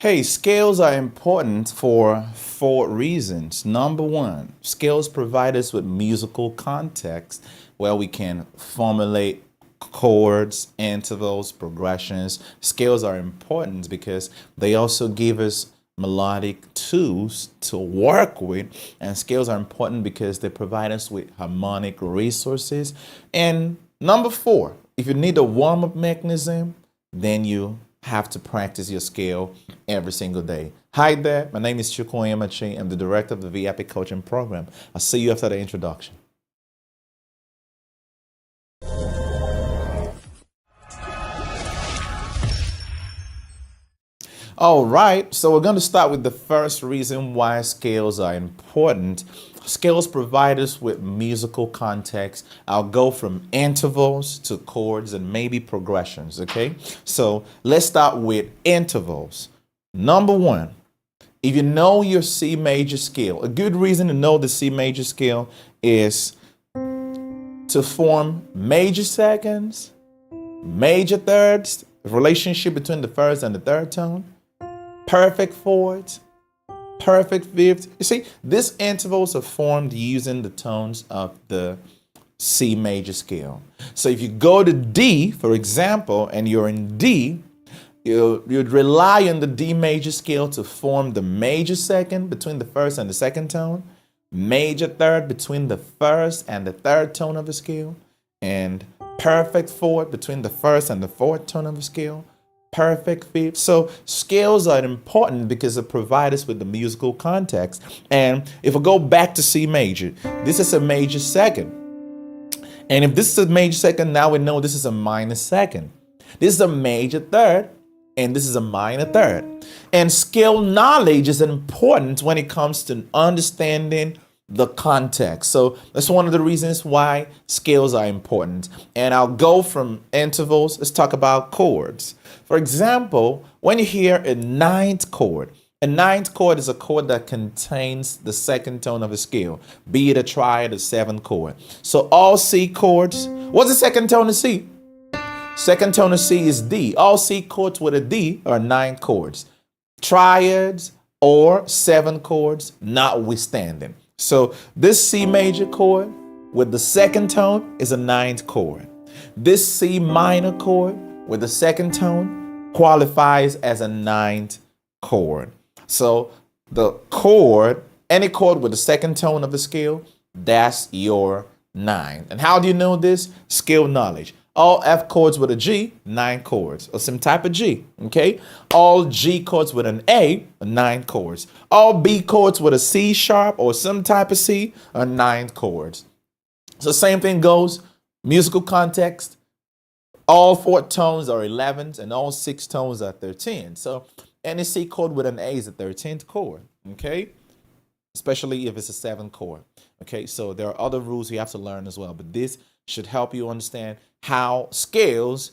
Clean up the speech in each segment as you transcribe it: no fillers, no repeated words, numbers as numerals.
Hey, scales are important for four reasons. Number one, scales provide us with musical context where we can formulate chords, intervals, progressions. Scales are important because they also give us melodic tools to work with, and scales are important because they provide us with harmonic resources. And number four, if you need a warm-up mechanism, then you have to practice your scale every single day. Hi there, my name is Chuku. Onyemachi. I'm the director of the VIP coaching program. I'll see you after the introduction. All right, so we're going to start with the first reason why scales are important. Scales provide us with musical context. I'll go from intervals to chords and maybe progressions, okay? So let's start with intervals. Number one, if you know your C major scale, a good reason to know the C major scale is to form major seconds, major thirds, the relationship between the first and the third tone, perfect fourths, perfect fifths. You see, these intervals are formed using the tones of the C major scale. So if you go to D, for example, and you're in D, you'd rely on the D major scale to form the major second between the first and the second tone, major third between the first and the third tone of the scale, and perfect fourth between the first and the fourth tone of the scale, perfect fifth. So scales are important because they provide us with the musical context. And if we go back to C major, this is a major second. And if this is a major second, now we know this is a minor second. This is a major third, and this is a minor third. And scale knowledge is important when it comes to understanding the context. So that's one of the reasons why scales are important. And I'll go from intervals. Let's talk about chords. For example, when you hear a ninth chord is a chord that contains the second tone of a scale, be it a triad or seventh chord. So all C chords, what's the second tone of C? Second tone of C is D. All C chords with a D are ninth chords. Triads or seventh chords notwithstanding. So this C major chord with the second tone is a ninth chord. This C minor chord with the second tone qualifies as a ninth chord. So the chord, any chord with the second tone of the scale, that's your nine. And how do you know this? Scale knowledge. All F chords with a G, nine chords, or some type of G, okay? All G chords with an A, are nine chords. All B chords with a C sharp or some type of C are nine chords. So same thing goes, musical context. All four tones are 11s and all six tones are 13. So any C chord with an A is a 13th chord, okay? Especially if it's a seventh chord, okay? So there are other rules you have to learn as well, but this should help you understand how scales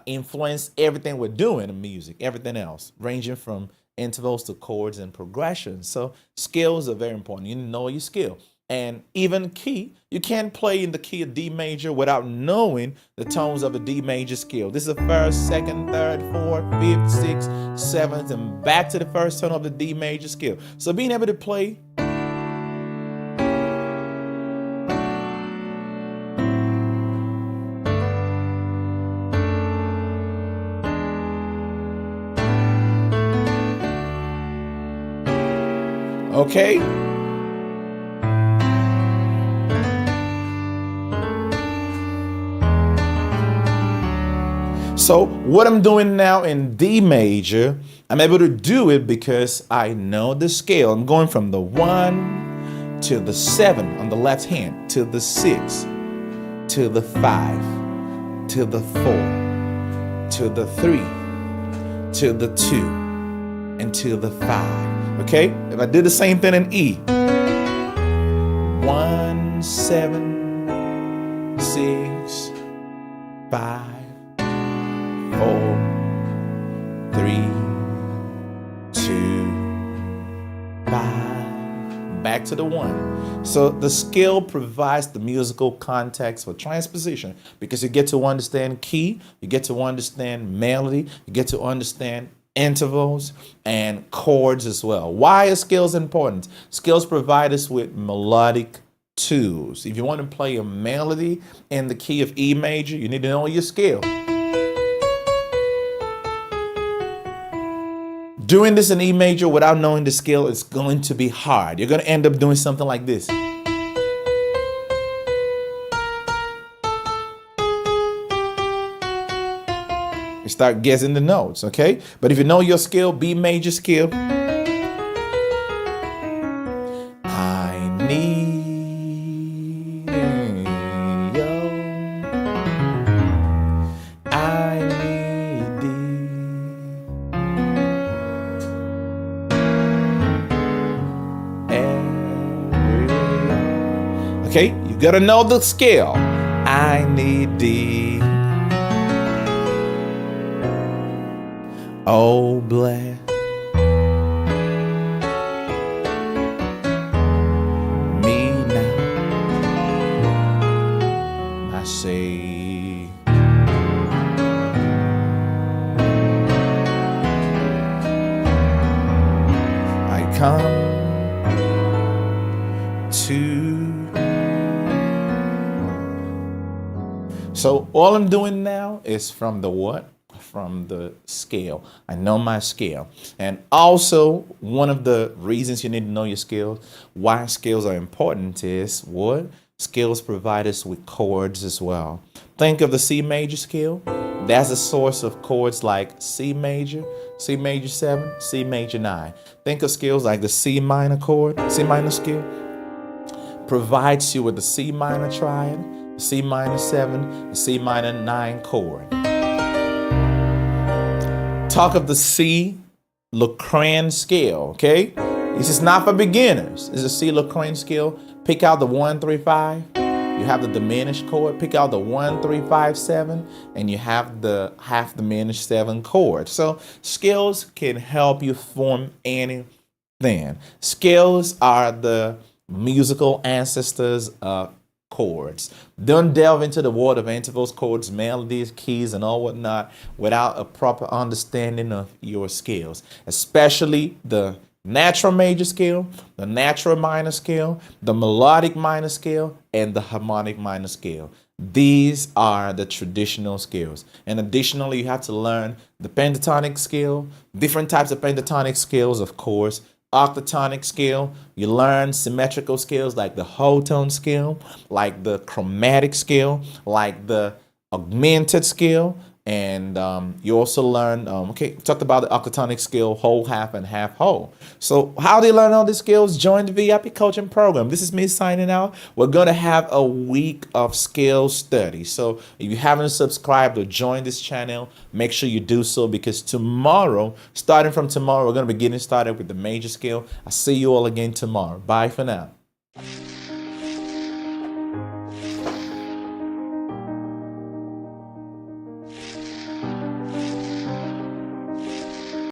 influence everything we're doing in music, everything else, ranging from intervals to chords and progressions. So scales are very important. You know your scale. And even key, you can't play in the key of D major without knowing the tones of a D major scale. This is the first, second, third, fourth, fifth, sixth, seventh, and back to the first tone of the D major scale. So being able to play okay? So what I'm doing now in D major, I'm able to do it because I know the scale. I'm going from the 1 to the 7 on the left hand, to the 6, to the 5, to the 4, to the 3, to the 2, and to the 5. Okay? If I do the same thing in E, 1, 7, 6, 5, 4, 3, 2, 5, back to the 1. So the scale provides the musical context for transposition because you get to understand key, you get to understand melody, you get to understand intervals, and chords as well. Why are scales important? Scales provide us with melodic tools. If you want to play a melody in the key of E major, you need to know your scale. Doing this in E major without knowing the scale is going to be hard. You're going to end up doing something like this. You start guessing the notes, okay? But if you know your scale, B major scale, I need you, I need thee, every. Okay, you gotta know the scale. I need thee. Oh, bless me now, I say. I come to. So all I'm doing now is from the what? From the scale. I know my scale. And also, one of the reasons you need to know your scales, why scales are important, is what? Scales provide us with chords as well. Think of the C major scale. That's a source of chords like C major 7, C major 9. Think of scales like the C minor chord, C minor scale. Provides you with the C minor triad, C minor 7, C minor 9 chord. Talk of the C Locran scale, okay? This is not for beginners. This is a C Locran scale. Pick out the 1, 3, 5. You have the diminished chord. Pick out the 1, 3, 5, 7, and you have the half diminished 7 chord. So scales can help you form anything. Scales are the musical ancestors of chords. Don't delve into the world of intervals, chords, melodies, keys, and all whatnot without a proper understanding of your scales, especially the natural major scale, the natural minor scale, the melodic minor scale, and the harmonic minor scale. These are the traditional scales. And additionally, you have to learn the pentatonic scale, different types of pentatonic scales, of course, octatonic scale. You learn symmetrical scales like the whole tone scale, like the chromatic scale, like the augmented scale. And you also learn, we talked about the octatonic scale, whole, half, and half whole. So how do you learn all these skills? Join the VIP coaching program. This is me signing out. We're going to have a week of scale study. So if you haven't subscribed or joined this channel, make sure you do so, because tomorrow, starting from tomorrow, we're going to be getting started with the major scale. I'll see you all again tomorrow. Bye for now.